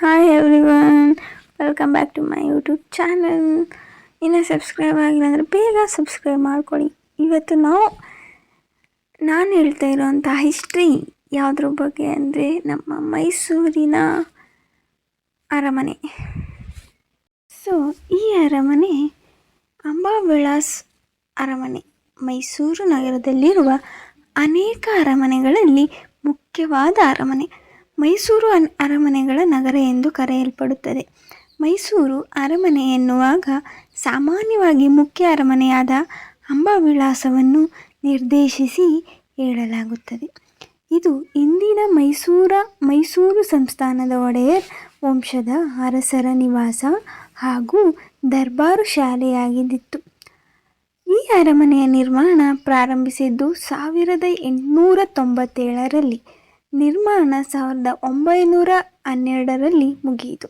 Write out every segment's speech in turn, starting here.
Hi everyone, welcome back to my YouTube channel. ಇನ್ನೂ subscribe ಆಗಿಲ್ಲ ಅಂದರೆ ಬೇಗ ಸಬ್ಸ್ಕ್ರೈಬ್ ಮಾಡ್ಕೊಳ್ಳಿ. ಇವತ್ತು ನಾನು ಹೇಳ್ತಾ ಇರೋವಂಥ ಹಿಸ್ಟ್ರಿ ಯಾವುದ್ರ ಬಗ್ಗೆ ಅಂದರೆ ನಮ್ಮ ಮೈಸೂರಿನ ಅರಮನೆ. ಸೊ ಈ ಅರಮನೆ ಅಂಬಾವಿಲಾಸ್ ಅರಮನೆ ಮೈಸೂರು ನಗರದಲ್ಲಿರುವ ಅನೇಕ ಅರಮನೆಗಳಲ್ಲಿ ಮುಖ್ಯವಾದ ಅರಮನೆ. ಮೈಸೂರು ಅರಮನೆಗಳ ನಗರ ಎಂದು ಕರೆಯಲ್ಪಡುತ್ತದೆ. ಮೈಸೂರು ಅರಮನೆ ಎನ್ನುವಾಗ ಸಾಮಾನ್ಯವಾಗಿ ಮುಖ್ಯ ಅರಮನೆಯಾದ ಅಂಬಾವಿಲಾಸವನ್ನು ನಿರ್ದೇಶಿಸಿ ಹೇಳಲಾಗುತ್ತದೆ. ಇದು ಇಂದಿನ ಮೈಸೂರು ಸಂಸ್ಥಾನದ ಒಡೆಯರ್ ವಂಶದ ಅರಸರ ನಿವಾಸ ಹಾಗೂ ದರ್ಬಾರು ಶಾಲೆಯಾಗಿದ್ದಿತ್ತು. ಈ ಅರಮನೆಯ ನಿರ್ಮಾಣ ಪ್ರಾರಂಭಿಸಿದ್ದು 1897ರಲ್ಲಿ. ನಿರ್ಮಾಣ 1912ರಲ್ಲಿ ಮುಗಿಯಿತು.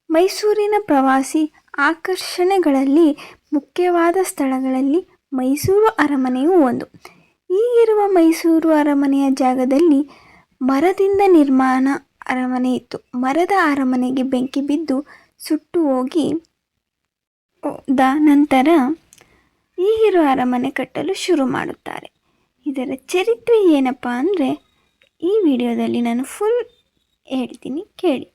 ಮೈಸೂರಿನ ಪ್ರವಾಸಿ ಆಕರ್ಷಣೆಗಳಲ್ಲಿ ಮುಖ್ಯವಾದ ಸ್ಥಳಗಳಲ್ಲಿ ಮೈಸೂರು ಅರಮನೆಯೂ ಒಂದು. ಈಗಿರುವ ಮೈಸೂರು ಅರಮನೆಯ ಜಾಗದಲ್ಲಿ ಮರದಿಂದ ನಿರ್ಮಾಣ ಅರಮನೆ ಇತ್ತು. ಮರದ ಅರಮನೆಗೆ ಬೆಂಕಿ ಬಿದ್ದು ಸುಟ್ಟು ಹೋಗಿ ನಂತರ ಈಗಿರುವ ಅರಮನೆ ಕಟ್ಟಲು ಶುರು ಮಾಡುತ್ತಾರೆ. ಇದರ ಚರಿತ್ರೆ ಏನಪ್ಪ ಅಂದರೆ ಈ ವಿಡಿಯೋದಲ್ಲಿ ನಾನು ಫುಲ್ ಹೇಳ್ತೀನಿ, ಕೇಳಿ.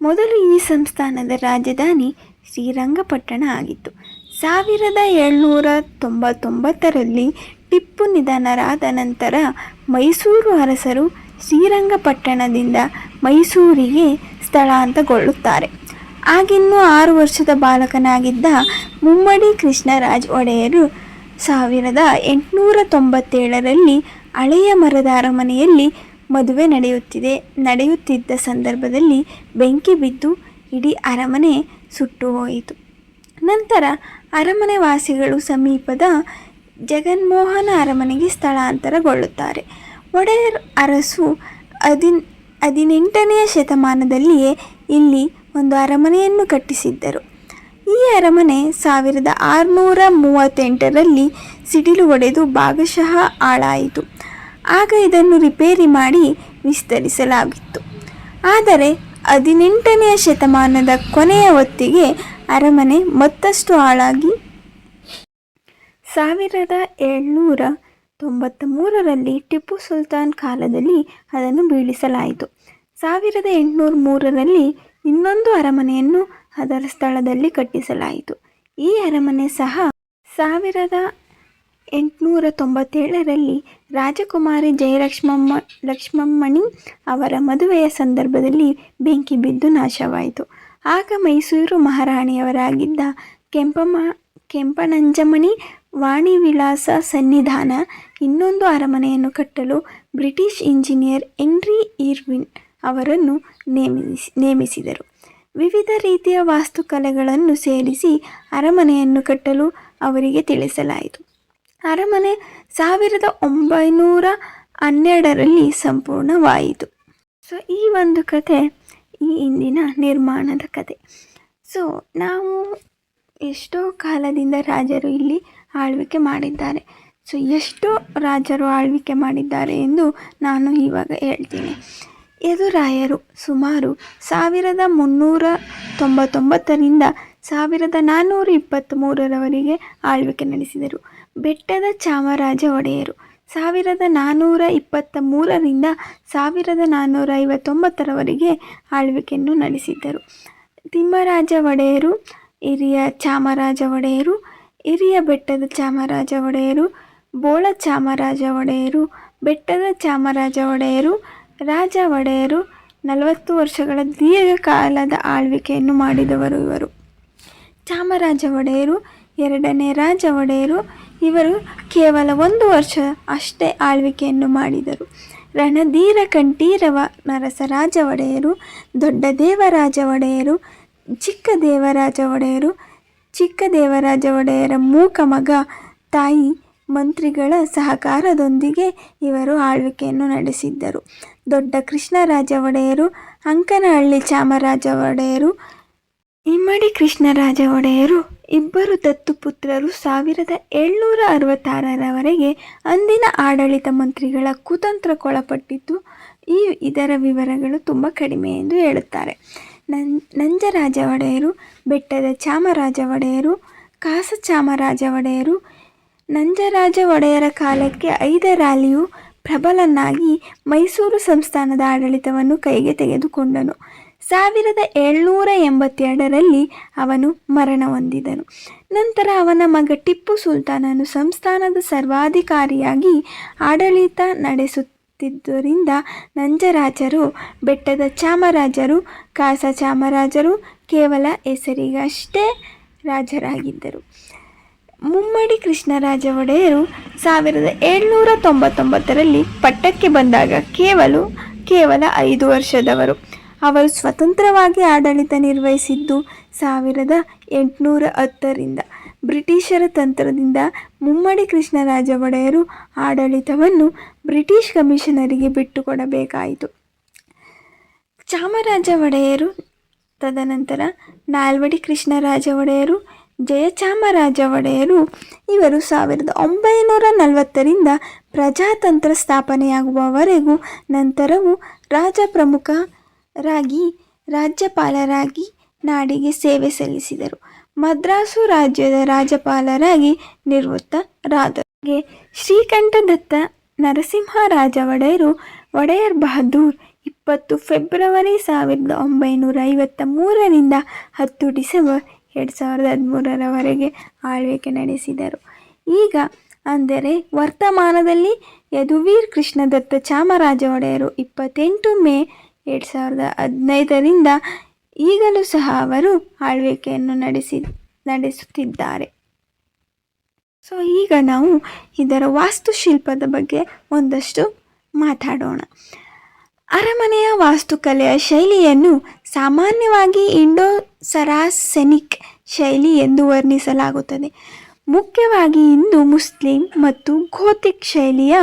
ಮೊದಲು ಈ ಸಂಸ್ಥಾನದ ರಾಜಧಾನಿ ಶ್ರೀರಂಗಪಟ್ಟಣ ಆಗಿತ್ತು. 1799ರಲ್ಲಿ ಟಿಪ್ಪು ನಿಧನರಾದ ನಂತರ ಮೈಸೂರು ಅರಸರು ಶ್ರೀರಂಗಪಟ್ಟಣದಿಂದ ಮೈಸೂರಿಗೆ ಸ್ಥಳಾಂತರಗೊಳ್ಳುತ್ತಾರೆ. ಆಗಿನ್ನೂ 6 ವರ್ಷದ ಬಾಲಕನಾಗಿದ್ದ ಮುಮ್ಮಡಿ ಕೃಷ್ಣರಾಜ ಒಡೆಯರು 1897ರಲ್ಲಿ ಹಳೆಯ ಮರದ ಅರಮನೆಯಲ್ಲಿ ಮದುವೆ ನಡೆಯುತ್ತಿದ್ದ ಸಂದರ್ಭದಲ್ಲಿ ಬೆಂಕಿ ಬಿದ್ದು ಇಡೀ ಅರಮನೆ ಸುಟ್ಟು ಹೋಯಿತು. ನಂತರ ಅರಮನೆ ವಾಸಿಗಳು ಸಮೀಪದ ಜಗನ್ಮೋಹನ ಅರಮನೆಗೆ ಸ್ಥಳಾಂತರಗೊಳ್ಳುತ್ತಾರೆ. ಒಡೆಯರ್ ಅರಸು 18ನೇ ಶತಮಾನದಲ್ಲಿಯೇ ಇಲ್ಲಿ ಒಂದು ಅರಮನೆಯನ್ನು ಕಟ್ಟಿಸಿದ್ದರು. ಈ ಅರಮನೆ 1638ರಲ್ಲಿ ಸಿಡಿಲು ಹೊಡೆದು ಭಾಗಶಃ ಹಾಳಾಯಿತು. ಆಗ ಇದನ್ನು ರಿಪೇರಿ ಮಾಡಿ ವಿಸ್ತರಿಸಲಾಗಿತ್ತು. ಆದರೆ 18ನೇ ಶತಮಾನದ ಕೊನೆಯ ಹೊತ್ತಿಗೆ ಅರಮನೆ ಮತ್ತಷ್ಟು ಹಾಳಾಗಿ 1793ರಲ್ಲಿ ಟಿಪ್ಪು ಸುಲ್ತಾನ್ ಕಾಲದಲ್ಲಿ ಅದನ್ನು ಬೀಳಿಸಲಾಯಿತು. 1803ರಲ್ಲಿ ಇನ್ನೊಂದು ಅರಮನೆಯನ್ನು ಅದರ ಸ್ಥಳದಲ್ಲಿ ಕಟ್ಟಿಸಲಾಯಿತು. ಈ ಅರಮನೆ ಸಹ 1897ರಲ್ಲಿ ರಾಜಕುಮಾರಿ ಜಯಲಕ್ಷ್ಮಮ್ಮಣಿ ಅವರ ಮದುವೆಯ ಸಂದರ್ಭದಲ್ಲಿ ಬೆಂಕಿ ಬಿದ್ದು ನಾಶವಾಯಿತು. ಆಗ ಮೈಸೂರು ಮಹಾರಾಣಿಯವರಾಗಿದ್ದ ಕೆಂಪನಂಜಮಣಿ ವಾಣಿವಿಲಾಸ ಸನ್ನಿಧಾನ ಇನ್ನೊಂದು ಅರಮನೆಯನ್ನು ಕಟ್ಟಲು ಬ್ರಿಟಿಷ್ ಇಂಜಿನಿಯರ್ ಹೆನ್ರಿ ಇರ್ವಿನ್ ಅವರನ್ನು ನೇಮಿಸಿದರು. ವಿವಿಧ ರೀತಿಯ ವಾಸ್ತುಕಲೆಗಳನ್ನು ಸೇರಿಸಿ ಅರಮನೆಯನ್ನು ಕಟ್ಟಲು ಅವರಿಗೆ ತಿಳಿಸಲಾಯಿತು. ಅರಮನೆ 1912ರಲ್ಲಿ ಸಂಪೂರ್ಣವಾಯಿತು. ಸೊ ಈ ಒಂದು ಕತೆ ಈ ಇಂದಿನ ನಿರ್ಮಾಣದ ಕತೆ. ಸೊ ನಾವು ಎಷ್ಟೋ ಕಾಲದಿಂದ ರಾಜರು ಇಲ್ಲಿ ಆಳ್ವಿಕೆ ಮಾಡಿದ್ದಾರೆ. ಸೊ ಎಷ್ಟೋ ರಾಜರು ಆಳ್ವಿಕೆ ಮಾಡಿದ್ದಾರೆ ಎಂದು ನಾನು ಇವಾಗ ಹೇಳ್ತೀನಿ. ಯದುರಾಯರು ಸುಮಾರು 1399ರಿಂದ 1423ರವರೆಗೆ ಆಳ್ವಿಕೆ ನಡೆಸಿದರು. ಬೆಟ್ಟದ ಚಾಮರಾಜ ಒಡೆಯರು 1423ರಿಂದ 1459ರವರೆಗೆ ಆಳ್ವಿಕೆಯನ್ನು ನಡೆಸಿದ್ದರು. ತಿಮ್ಮರಾಜ ಒಡೆಯರು, ಹಿರಿಯ ಚಾಮರಾಜ ಒಡೆಯರು, ಹಿರಿಯ ಬೆಟ್ಟದ ಚಾಮರಾಜ ಒಡೆಯರು, ಬೋಳ ಚಾಮರಾಜ ಒಡೆಯರು, ಬೆಟ್ಟದ ಚಾಮರಾಜ ಒಡೆಯರು, ರಾಜ ಒಡೆಯರು 40 ವರ್ಷಗಳ ದೀರ್ಘಕಾಲದ ಆಳ್ವಿಕೆಯನ್ನು ಮಾಡಿದವರು ಇವರು. ಚಾಮರಾಜ ಒಡೆಯರು, 2ನೇ ರಾಜ ಒಡೆಯರು, ಇವರು ಕೇವಲ 1 ವರ್ಷ ಅಷ್ಟೇ ಆಳ್ವಿಕೆಯನ್ನು ಮಾಡಿದರು. ರಣಧೀರ ಕಂಠೀರವ ನರಸರಾಜ ಒಡೆಯರು, ದೊಡ್ಡ ದೇವರಾಜ ಒಡೆಯರು, ಚಿಕ್ಕದೇವರಾಜ ಒಡೆಯರ ಮೂಕ ಮಗ, ತಾಯಿ ಮಂತ್ರಿಗಳ ಸಹಕಾರದೊಂದಿಗೆ ಇವರು ಆಳ್ವಿಕೆಯನ್ನು ನಡೆಸಿದ್ದರು. ದೊಡ್ಡ ಕೃಷ್ಣರಾಜ ಒಡೆಯರು, ಅಂಕನಹಳ್ಳಿ ಚಾಮರಾಜ ಒಡೆಯರು, ಇಮ್ಮಡಿ ಕೃಷ್ಣರಾಜ ಒಡೆಯರು ಇಬ್ಬರು ದತ್ತುಪುತ್ರರು 1766ರವರೆಗೆ ಅಂದಿನ ಆಡಳಿತ ಮಂತ್ರಿಗಳ ಕುತಂತ್ರಕ್ಕೊಳಪಟ್ಟಿದ್ದು ಇದರ ವಿವರಗಳು ತುಂಬ ಕಡಿಮೆ ಎಂದು ಹೇಳುತ್ತಾರೆ. ನಂಜರಾಜ ಒಡೆಯರು, ಬೆಟ್ಟದ ಚಾಮರಾಜ ಒಡೆಯರು, ಕಾಸ ಚಾಮರಾಜ ಒಡೆಯರು. ನಂಜರಾಜ ಒಡೆಯರ ಕಾಲಕ್ಕೆ ಹೈದರಾಲಿಯು ಪ್ರಬಲನಾಗಿ ಮೈಸೂರು ಸಂಸ್ಥಾನದ ಆಡಳಿತವನ್ನು ಕೈಗೆ ತೆಗೆದುಕೊಂಡನು. 1782ರಲ್ಲಿ ಅವನು ಮರಣ ಹೊಂದಿದನು. ನಂತರ ಅವನ ಮಗ ಟಿಪ್ಪು ಸುಲ್ತಾನನು ಸಂಸ್ಥಾನದ ಸರ್ವಾಧಿಕಾರಿಯಾಗಿ ಆಡಳಿತ ನಡೆಸುತ್ತಿದ್ದರಿಂದ ನಂಜರಾಜರು, ಬೆಟ್ಟದ ಚಾಮರಾಜರು, ಕಾಸ ಚಾಮರಾಜರು ಕೇವಲ ಹೆಸರಿಗಷ್ಟೇ ರಾಜರಾಗಿದ್ದರು. ಮುಮ್ಮಡಿ ಕೃಷ್ಣರಾಜ ಒಡೆಯರು 1799ರಲ್ಲಿ ಪಟ್ಟಕ್ಕೆ ಬಂದಾಗ ಕೇವಲ 5 ವರ್ಷದವರು. ಅವರು ಸ್ವತಂತ್ರವಾಗಿ ಆಡಳಿತ ನಿರ್ವಹಿಸಿದ್ದು 1810ರಿಂದ. ಬ್ರಿಟಿಷರ ತಂತ್ರದಿಂದ ಮುಮ್ಮಡಿ ಕೃಷ್ಣರಾಜ ಒಡೆಯರು ಆಡಳಿತವನ್ನು ಬ್ರಿಟಿಷ್ ಕಮಿಷನರಿಗೆ ಬಿಟ್ಟುಕೊಡಬೇಕಾಯಿತು. ಚಾಮರಾಜ ಒಡೆಯರು ತದನಂತರ ನಾಲ್ವಡಿ ಕೃಷ್ಣರಾಜ ಒಡೆಯರು, ಜಯಚಾಮರಾಜ ಒಡೆಯರು ಇವರು 1940ರಿಂದ ಪ್ರಜಾತಂತ್ರ ಸ್ಥಾಪನೆಯಾಗುವವರೆಗೂ ನಂತರವೂ ರಾಜ್ಯಪಾಲರಾಗಿ ನಾಡಿಗೆ ಸೇವೆ ಸಲ್ಲಿಸಿದರು. ಮದ್ರಾಸು ರಾಜ್ಯದ ರಾಜ್ಯಪಾಲರಾಗಿ ನಿವೃತ್ತರಾದರು. ಶ್ರೀಕಂಠದತ್ತ ನರಸಿಂಹರಾಜ ಒಡೆಯರು, ಒಡೆಯರ್ ಬಹದ್ದೂರ್ 20 ಫೆಬ್ರವರಿ 1953ರಿಂದ 10 ಡಿಸೆಂಬರ್ 2013ರವರೆಗೆ ಆಳ್ವಿಕೆ ನಡೆಸಿದರು. ಈಗ ಅಂದರೆ ವರ್ತಮಾನದಲ್ಲಿ ಯದುವೀರ್ ಕೃಷ್ಣದತ್ತ ಚಾಮರಾಜ ಒಡೆಯರು 28 ಮೇ 2015ರಿಂದ ಈಗಲೂ ಸಹ ಅವರು ಆಳ್ವಿಕೆಯನ್ನು ನಡೆಸುತ್ತಿದ್ದಾರೆ. ಸೊ ಈಗ ನಾವು ಇದರ ವಾಸ್ತುಶಿಲ್ಪದ ಬಗ್ಗೆ ಒಂದಷ್ಟು ಮಾತಾಡೋಣ. ಅರಮನೆಯ ವಾಸ್ತುಕಲೆಯ ಶೈಲಿಯನ್ನು ಸಾಮಾನ್ಯವಾಗಿ ಇಂಡೋ-ಸರಾಸೆನಿಕ್ ಶೈಲಿ ಎಂದು ವರ್ಣಿಸಲಾಗುತ್ತದೆ. ಮುಖ್ಯವಾಗಿ ಹಿಂದೂ, ಮುಸ್ಲಿಂ ಮತ್ತು ಗೋಥಿಕ್ ಶೈಲಿಯ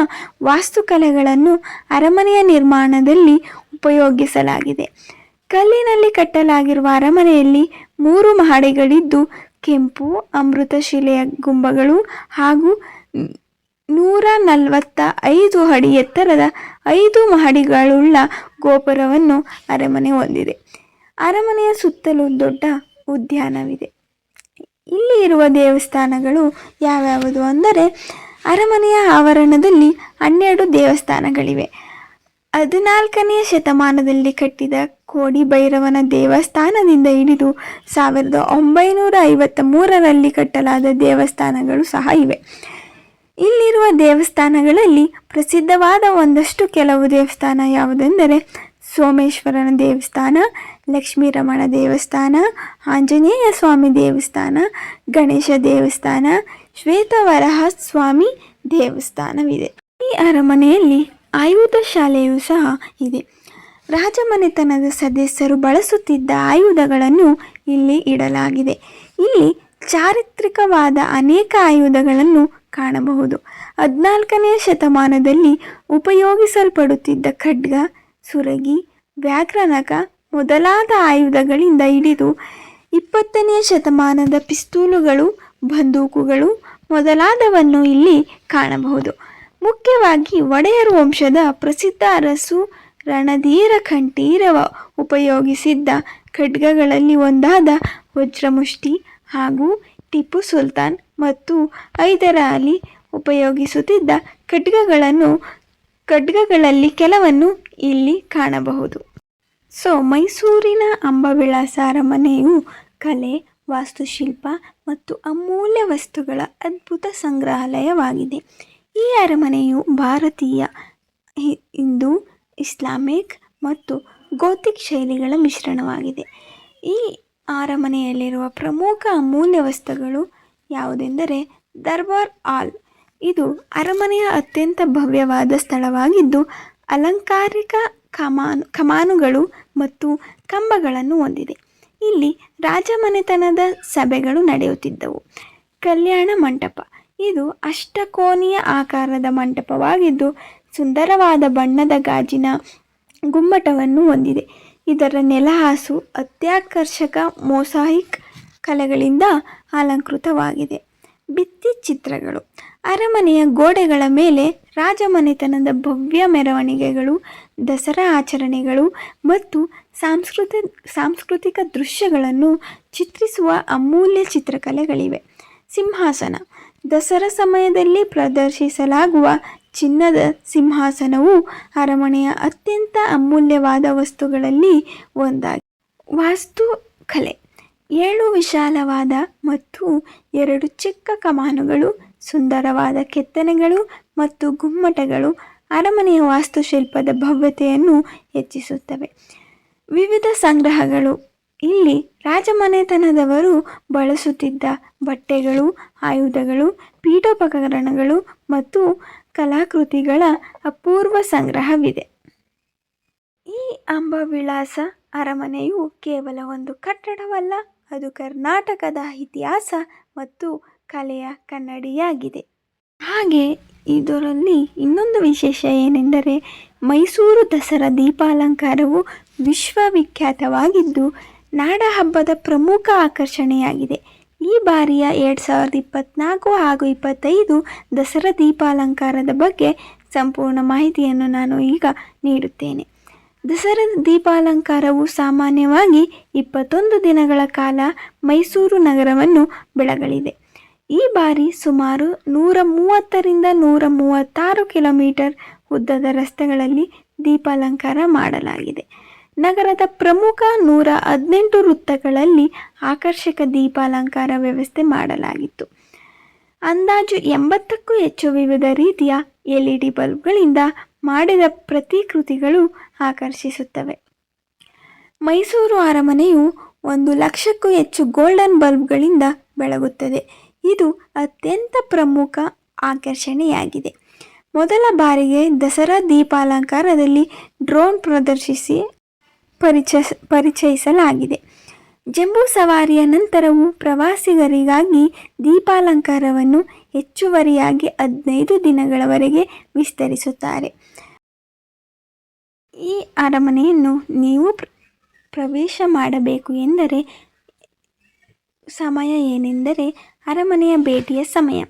ವಾಸ್ತುಕಲೆಗಳನ್ನು ಅರಮನೆಯ ನಿರ್ಮಾಣದಲ್ಲಿ ಉಪಯೋಗಿಸಲಾಗಿದೆ. ಕಲ್ಲಿನಲ್ಲಿ ಕಟ್ಟಲಾಗಿರುವ ಅರಮನೆಯಲ್ಲಿ 3 ಮಹಡಿಗಳಿದ್ದು, ಕೆಂಪು ಅಮೃತಶಿಲೆಯ ಗುಂಬಗಳು ಹಾಗೂ 145 ಅಡಿ ಎತ್ತರದ 5 ಮಹಡಿಗಳುಳ್ಳ ಗೋಪುರವನ್ನು ಅರಮನೆ ಹೊಂದಿದೆ. ಅರಮನೆಯ ಸುತ್ತಲೂ ದೊಡ್ಡ ಉದ್ಯಾನವಿದೆ. ಇಲ್ಲಿ ಇರುವ ದೇವಸ್ಥಾನಗಳು ಯಾವ್ಯಾವುದು ಅಂದರೆ, ಅರಮನೆಯ ಆವರಣದಲ್ಲಿ 12 ದೇವಸ್ಥಾನಗಳಿವೆ. 14ನೇ ಶತಮಾನದಲ್ಲಿ ಕಟ್ಟಿದ ಕೋಡಿ ಭೈರವನ ದೇವಸ್ಥಾನದಿಂದ ಹಿಡಿದು 1953ರಲ್ಲಿ ಕಟ್ಟಲಾದ ದೇವಸ್ಥಾನಗಳು ಸಹ ಇವೆ. ಇಲ್ಲಿರುವ ದೇವಸ್ಥಾನಗಳಲ್ಲಿ ಪ್ರಸಿದ್ಧವಾದ ಕೆಲವು ದೇವಸ್ಥಾನ ಯಾವುದೆಂದರೆ ಸೋಮೇಶ್ವರನ ದೇವಸ್ಥಾನ, ಲಕ್ಷ್ಮೀರಮಣ ದೇವಸ್ಥಾನ, ಆಂಜನೇಯ ಸ್ವಾಮಿ ದೇವಸ್ಥಾನ, ಗಣೇಶ ದೇವಸ್ಥಾನ, ಶ್ವೇತವರಹ ಸ್ವಾಮಿ ದೇವಸ್ಥಾನವಿದೆ. ಈ ಅರಮನೆಯಲ್ಲಿ ಆಯುಧ ಶಾಲೆಯೂ ಸಹ ಇದೆ. ರಾಜಮನೆತನದ ಸದಸ್ಯರು ಬಳಸುತ್ತಿದ್ದ ಆಯುಧಗಳನ್ನು ಇಲ್ಲಿ ಇಡಲಾಗಿದೆ. ಇಲ್ಲಿ ಚಾರಿತ್ರಿಕವಾದ ಅನೇಕ ಆಯುಧಗಳನ್ನು ಕಾಣಬಹುದು. 14ನೇ ಶತಮಾನದಲ್ಲಿ ಉಪಯೋಗಿಸಲ್ಪಡುತ್ತಿದ್ದ ಖಡ್ಗ, ಸುರಗಿ, ವ್ಯಾಘ್ರನಖ ಮೊದಲಾದ ಆಯುಧಗಳಿಂದ ಹಿಡಿದು 20ನೇ ಶತಮಾನದ ಪಿಸ್ತೂಲುಗಳು, ಬಂದೂಕುಗಳು ಮೊದಲಾದವನ್ನು ಇಲ್ಲಿ ಕಾಣಬಹುದು. ಮುಖ್ಯವಾಗಿ ಒಡೆಯರ್ ವಂಶದ ಪ್ರಸಿದ್ಧ ಅರಸು ರಣಧೀರ ಕಂಠೀರವ ಉಪಯೋಗಿಸಿದ್ದ ಖಡ್ಗಗಳಲ್ಲಿ ಒಂದಾದ ವಜ್ರಮುಷ್ಟಿ ಹಾಗೂ ಟಿಪ್ಪು ಸುಲ್ತಾನ್ ಮತ್ತು ಹೈದರಾಲಿ ಉಪಯೋಗಿಸುತ್ತಿದ್ದ ಖಡ್ಗಗಳಲ್ಲಿ ಕೆಲವನ್ನು ಇಲ್ಲಿ ಕಾಣಬಹುದು. ಸೊ ಮೈಸೂರಿನ ಅಂಬಾವಿಲಾಸ ಅರಮನೆಯು ಕಲೆ, ವಾಸ್ತುಶಿಲ್ಪ ಮತ್ತು ಅಮೂಲ್ಯ ವಸ್ತುಗಳ ಅದ್ಭುತ ಸಂಗ್ರಹಾಲಯವಾಗಿದೆ. ಈ ಅರಮನೆಯು ಭಾರತೀಯ, ಹಿಂದೂ, ಇಸ್ಲಾಮಿಕ್ ಮತ್ತು ಗೋಥಿಕ್ ಶೈಲಿಗಳ ಮಿಶ್ರಣವಾಗಿದೆ. ಈ ಅರಮನೆಯಲ್ಲಿರುವ ಪ್ರಮುಖ ಅಮೂಲ್ಯ ವಸ್ತುಗಳು ಯಾವುದೆಂದರೆ ದರ್ಬಾರ್ ಹಾಲ್. ಇದು ಅರಮನೆಯ ಅತ್ಯಂತ ಭವ್ಯವಾದ ಸ್ಥಳವಾಗಿದ್ದು, ಅಲಂಕಾರಿಕ ಕಮಾನುಗಳು ಮತ್ತು ಕಂಬಗಳನ್ನು ಹೊಂದಿದೆ. ಇಲ್ಲಿ ರಾಜಮನೆತನದ ಸಭೆಗಳು ನಡೆಯುತ್ತಿದ್ದವು. ಕಲ್ಯಾಣ ಮಂಟಪ. ಇದು ಅಷ್ಟಕೋನೀಯ ಆಕಾರದ ಮಂಟಪವಾಗಿದ್ದು, ಸುಂದರವಾದ ಬಣ್ಣದ ಗಾಜಿನ ಗುಮ್ಮಟವನ್ನು ಹೊಂದಿದೆ. ಇದರ ನೆಲಹಾಸು ಅತ್ಯಾಕರ್ಷಕ ಮೊಸಾಯಿಕ್ ಕಲೆಗಳಿಂದ ಅಲಂಕೃತವಾಗಿದೆ. ಭಿತ್ತಿ ಚಿತ್ರಗಳು. ಅರಮನೆಯ ಗೋಡೆಗಳ ಮೇಲೆ ರಾಜಮನೆತನದ ಭವ್ಯ ಮೆರವಣಿಗೆಗಳು, ದಸರಾ ಆಚರಣೆಗಳು ಮತ್ತು ಸಾಂಸ್ಕೃತಿಕ ದೃಶ್ಯಗಳನ್ನು ಚಿತ್ರಿಸುವ ಅಮೂಲ್ಯ ಚಿತ್ರಕಲೆಗಳಿವೆ. ಸಿಂಹಾಸನ. ದಸರಾ ಸಮಯದಲ್ಲಿ ಪ್ರದರ್ಶಿಸಲಾಗುವ ಚಿನ್ನದ ಸಿಂಹಾಸನವು ಅರಮನೆಯ ಅತ್ಯಂತ ಅಮೂಲ್ಯವಾದ ವಸ್ತುಗಳಲ್ಲಿ ಒಂದಾಗಿದೆ. ವಾಸ್ತುಕಲೆ. 7 ವಿಶಾಲವಾದ ಮತ್ತು 2 ಚಿಕ್ಕ ಕಮಾನುಗಳು, ಸುಂದರವಾದ ಕೆತ್ತನೆಗಳು ಮತ್ತು ಗುಮ್ಮಟಗಳು ಅರಮನೆಯ ವಾಸ್ತುಶಿಲ್ಪದ ಭವ್ಯತೆಯನ್ನು ಹೆಚ್ಚಿಸುತ್ತವೆ. ವಿವಿಧ ಸಂಗ್ರಹಗಳು. ಇಲ್ಲಿ ರಾಜಮನೆತನದವರು ಬಳಸುತ್ತಿದ್ದ ಬಟ್ಟೆಗಳು, ಆಯುಧಗಳು, ಪೀಠೋಪಕರಣಗಳು ಮತ್ತು ಕಲಾಕೃತಿಗಳ ಅಪೂರ್ವ ಸಂಗ್ರಹವಿದೆ. ಈ ಅಂಬಾವಿಲಾಸ ಅರಮನೆಯು ಕೇವಲ ಒಂದು ಕಟ್ಟಡವಲ್ಲ, ಅದು ಕರ್ನಾಟಕದ ಇತಿಹಾಸ ಮತ್ತು ಕಲೆಯ ಕನ್ನಡಿಯಾಗಿದೆ. ಹಾಗೆ ಇದರಲ್ಲಿ ಇನ್ನೊಂದು ವಿಶೇಷ ಏನೆಂದರೆ ಮೈಸೂರು ದಸರಾ ದೀಪಾಲಂಕಾರವು ವಿಶ್ವವಿಖ್ಯಾತವಾಗಿದ್ದು ನಾಡಹಬ್ಬದ ಪ್ರಮುಖ ಆಕರ್ಷಣೆಯಾಗಿದೆ. ಈ ಬಾರಿಯ 2024 ಹಾಗೂ 2025 ದಸರಾ ದೀಪಾಲಂಕಾರದ ಬಗ್ಗೆ ಸಂಪೂರ್ಣ ಮಾಹಿತಿಯನ್ನು ನಾನು ಈಗ ನೀಡುತ್ತೇನೆ. ದಸರಾ ದೀಪಾಲಂಕಾರವು ಸಾಮಾನ್ಯವಾಗಿ 21 ದಿನಗಳ ಕಾಲ ಮೈಸೂರು ನಗರವನ್ನು ಬೆಳಗಲಿದೆ. ಈ ಬಾರಿ ಸುಮಾರು 130ರಿಂದ 136 ಕಿಲೋಮೀಟರ್ ಉದ್ದದ ರಸ್ತೆಗಳಲ್ಲಿ ದೀಪಾಲಂಕಾರ ಮಾಡಲಾಗಿದೆ. ನಗರದ ಪ್ರಮುಖ 118 ವೃತ್ತಗಳಲ್ಲಿ ಆಕರ್ಷಕ ದೀಪಾಲಂಕಾರ ವ್ಯವಸ್ಥೆ ಮಾಡಲಾಗಿತ್ತು. ಅಂದಾಜು 80ಕ್ಕೂ ಹೆಚ್ಚು ವಿವಿಧ ರೀತಿಯ LED ಬಲ್ಬ್ಗಳಿಂದ ಮಾಡಿದ ಪ್ರತಿಕೃತಿಗಳು ಆಕರ್ಷಿಸುತ್ತವೆ. ಮೈಸೂರು ಅರಮನೆಯು 1 ಲಕ್ಷಕ್ಕೂ ಹೆಚ್ಚು ಗೋಲ್ಡನ್ ಬಲ್ಬ್ಗಳಿಂದ ಬೆಳಗುತ್ತದೆ. ಇದು ಅತ್ಯಂತ ಪ್ರಮುಖ ಆಕರ್ಷಣೆಯಾಗಿದೆ. ಮೊದಲ ಬಾರಿಗೆ ದಸರಾ ದೀಪಾಲಂಕಾರದಲ್ಲಿ ಡ್ರೋನ್ ಪ್ರದರ್ಶಿಸಿ ಪರಿಚಯಿಸಲಾಗಿದೆ. ಜಂಬೂ ಸವಾರಿಯ ನಂತರವೂ ಪ್ರವಾಸಿಗರಿಗಾಗಿ ದೀಪಾಲಂಕಾರವನ್ನು ಹೆಚ್ಚುವರಿಯಾಗಿ 15 ದಿನಗಳವರೆಗೆ ವಿಸ್ತರಿಸುತ್ತಾರೆ. ಈ ಅರಮನೆಯನ್ನು ನೀವು ಪ್ರವೇಶ ಮಾಡಬೇಕು ಎಂದರೆ ಸಮಯ ಏನೆಂದರೆ ಅರಮನೆಯ ಭೇಟಿಯ ಸಮಯ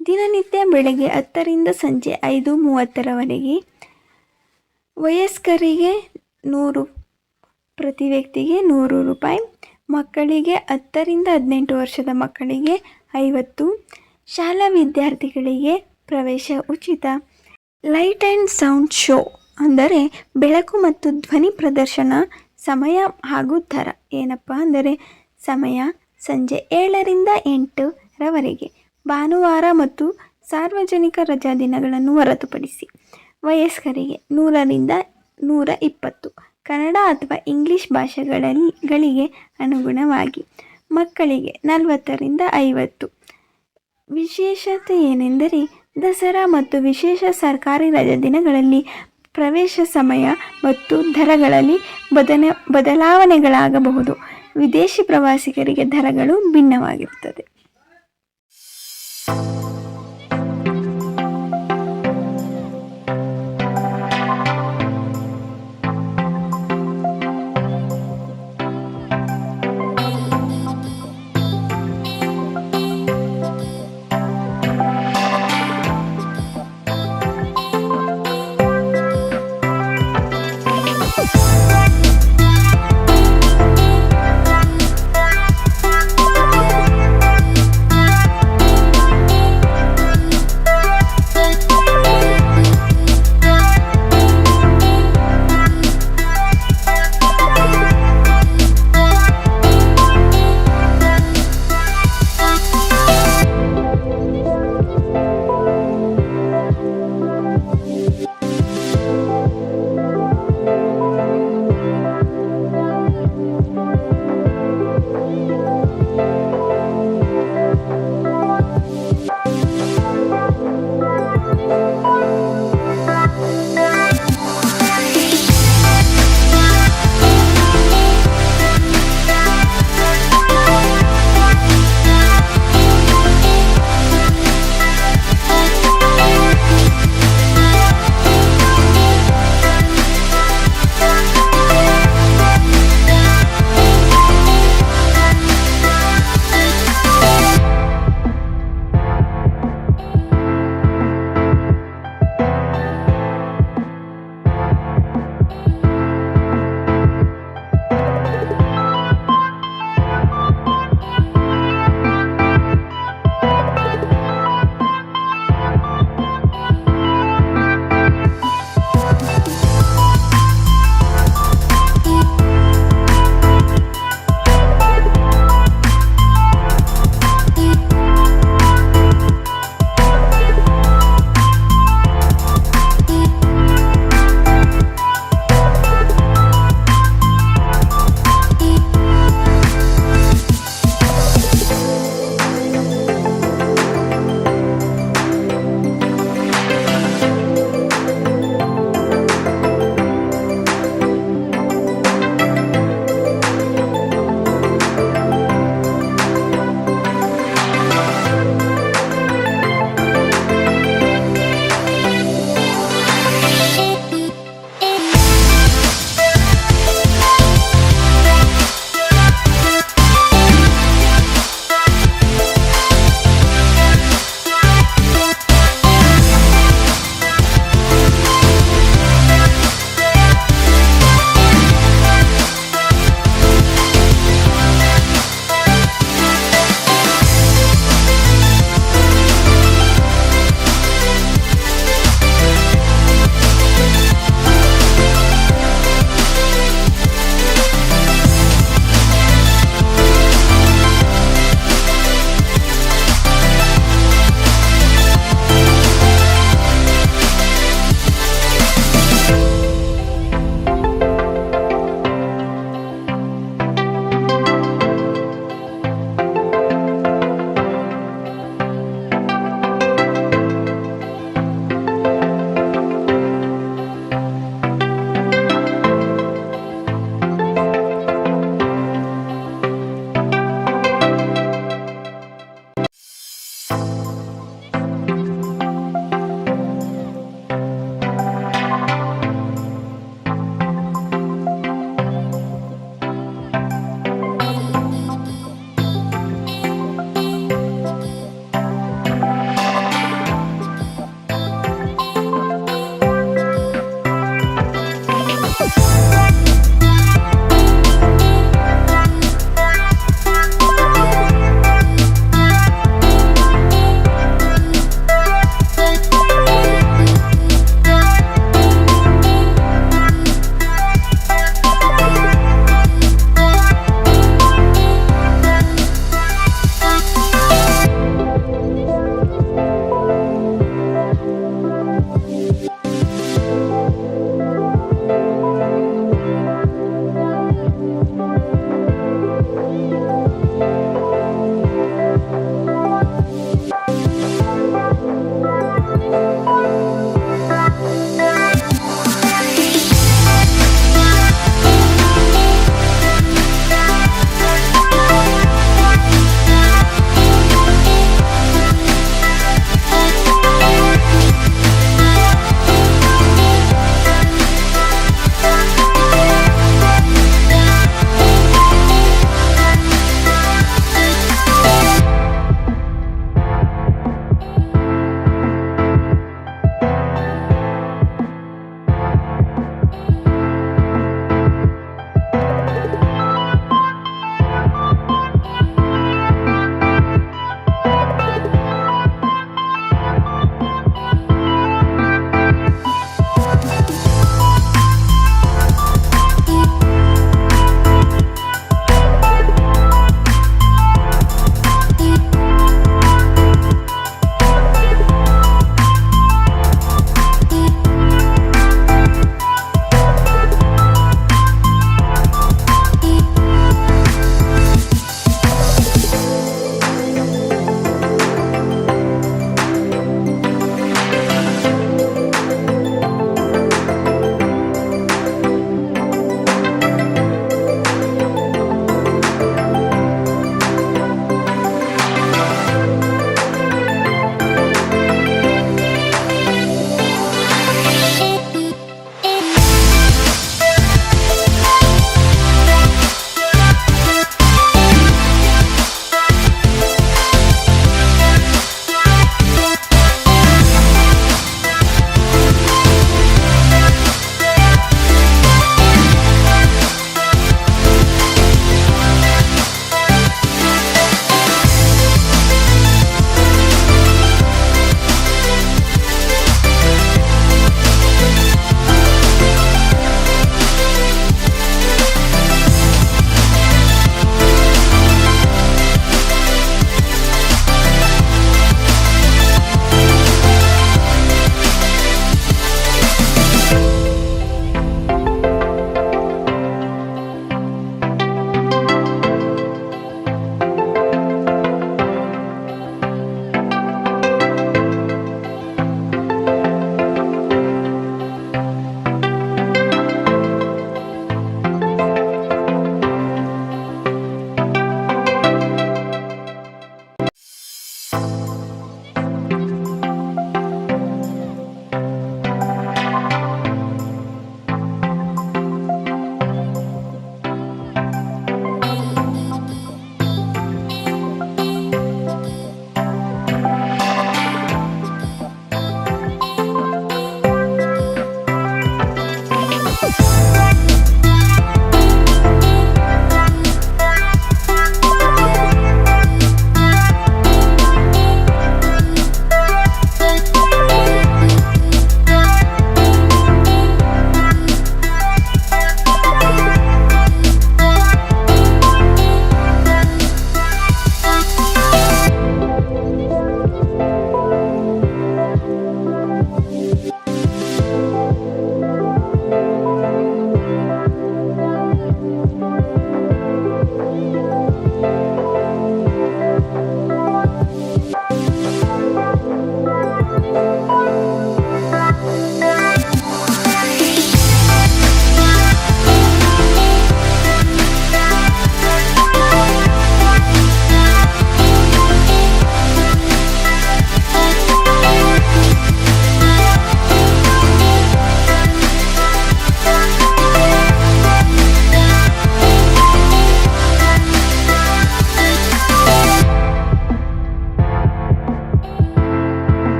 ದಿನನಿತ್ಯ ಬೆಳಗ್ಗೆ 10ರಿಂದ ಸಂಜೆ 5:30ರವರೆಗೆ. ವಯಸ್ಕರಿಗೆ 100, ಪ್ರತಿ ವ್ಯಕ್ತಿಗೆ 100 ರೂಪಾಯಿ. ಮಕ್ಕಳಿಗೆ 10ರಿಂದ 18 ವರ್ಷದ ಮಕ್ಕಳಿಗೆ 50. ಶಾಲಾ ವಿದ್ಯಾರ್ಥಿಗಳಿಗೆ ಪ್ರವೇಶ ಉಚಿತ. ಲೈಟ್ ಆ್ಯಂಡ್ ಸೌಂಡ್ ಶೋ ಅಂದರೆ ಬೆಳಕು ಮತ್ತು ಧ್ವನಿ ಪ್ರದರ್ಶನ ಸಮಯ ಹಾಗೂ ದರ ಏನಪ್ಪ ಅಂದರೆ ಸಮಯ ಸಂಜೆ 7ರಿಂದ 8ರವರೆಗೆ, ಭಾನುವಾರ ಮತ್ತು ಸಾರ್ವಜನಿಕ ರಜಾ ದಿನಗಳನ್ನು ಹೊರತುಪಡಿಸಿ. ವಯಸ್ಕರಿಗೆ 100ರಿಂದ 120, ಕನ್ನಡ ಅಥವಾ ಇಂಗ್ಲಿಷ್ ಭಾಷೆಗಳಿಗೆ ಅನುಗುಣವಾಗಿ. ಮಕ್ಕಳಿಗೆ 40ರಿಂದ 50. ವಿಶೇಷತೆ ಏನೆಂದರೆ ದಸರಾ ಮತ್ತು ವಿಶೇಷ ಸರ್ಕಾರಿ ರಜಾ ದಿನಗಳಲ್ಲಿ ಪ್ರವೇಶ ಸಮಯ ಮತ್ತು ದರಗಳಲ್ಲಿ ಬದಲಾವಣೆಗಳಾಗಬಹುದು. ವಿದೇಶಿ ಪ್ರವಾಸಿಗರಿಗೆ ದರಗಳು ಭಿನ್ನವಾಗಿರುತ್ತದೆ.